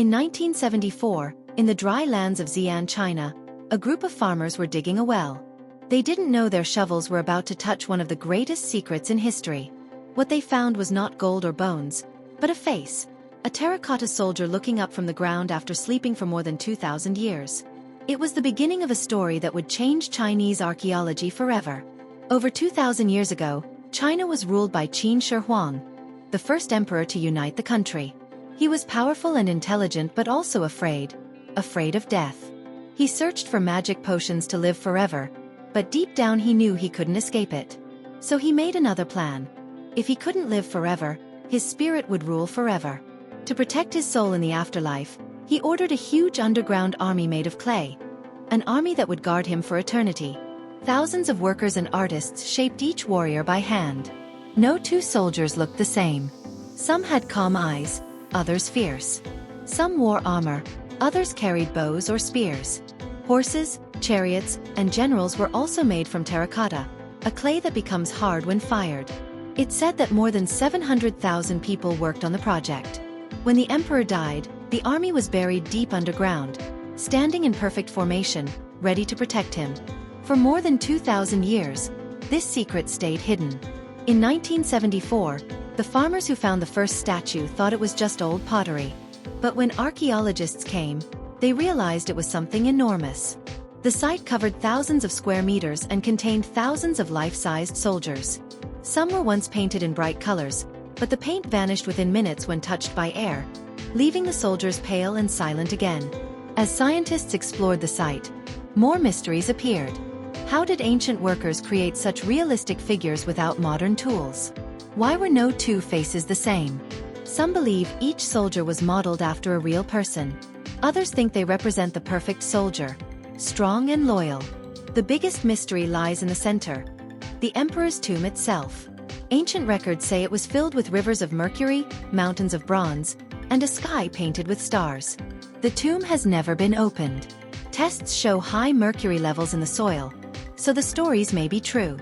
In 1974, in the dry lands of Xi'an China, a group of farmers were digging a well. They didn't know their shovels were about to touch one of the greatest secrets in history. What they found was not gold or bones, but a face. A terracotta soldier looking up from the ground after sleeping for more than 2,000 years. It was the beginning of a story that would change Chinese archaeology forever. Over 2,000 years ago, China was ruled by Qin Shi Huang, the first emperor to unite the country. He was powerful and intelligent but also afraid of death. He searched for magic potions to live forever, but deep down he knew he couldn't escape it. So he made another plan. If he couldn't live forever, his spirit would rule forever. To protect his soul in the afterlife, he ordered a huge underground army made of clay. An army that would guard him for eternity. Thousands of workers and artists shaped each warrior by hand. No two soldiers looked the same. Some had calm eyes, others fierce. Some wore armor, others carried bows or spears. Horses, chariots, and generals were also made from terracotta, a clay that becomes hard when fired. It's said that more than 700,000 people worked on the project. When the emperor died, the army was buried deep underground, standing in perfect formation, ready to protect him. For more than 2,000 years, this secret stayed hidden. In 1974, the farmers who found the first statue thought it was just old pottery. But when archaeologists came, they realized it was something enormous. The site covered thousands of square meters and contained thousands of life-sized soldiers. Some were once painted in bright colors, but the paint vanished within minutes when touched by air, leaving the soldiers pale and silent again. As scientists explored the site, more mysteries appeared. How did ancient workers create such realistic figures without modern tools? Why were no two faces the same? Some believe each soldier was modeled after a real person. Others think they represent the perfect soldier, strong and loyal. The biggest mystery lies in the center, the emperor's tomb itself. Ancient records say it was filled with rivers of mercury, mountains of bronze, and a sky painted with stars. The tomb has never been opened. Tests show high mercury levels in the soil, so the stories may be true.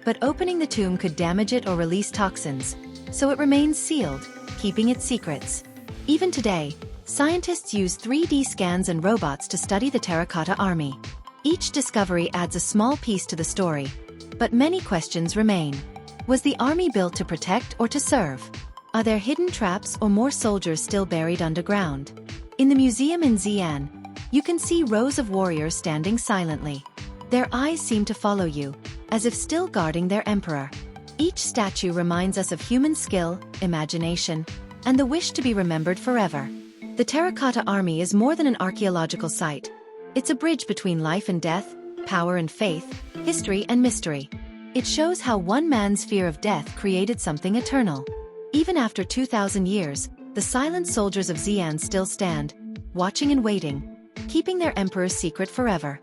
But opening the tomb could damage it or release toxins, so it remains sealed, keeping its secrets. Even today, scientists use 3D scans and robots to study the Terracotta Army. Each discovery adds a small piece to the story, but many questions remain. Was the army built to protect or to serve? Are there hidden traps or more soldiers still buried underground? In the museum in Xi'an, you can see rows of warriors standing silently. Their eyes seem to follow you, as if still guarding their emperor. Each statue reminds us of human skill, imagination, and the wish to be remembered forever. The Terracotta Army is more than an archaeological site. It's a bridge between life and death, power and faith, history and mystery. It shows how one man's fear of death created something eternal. Even after 2,000 years, the silent soldiers of Xi'an still stand, watching and waiting, keeping their emperor's secret forever.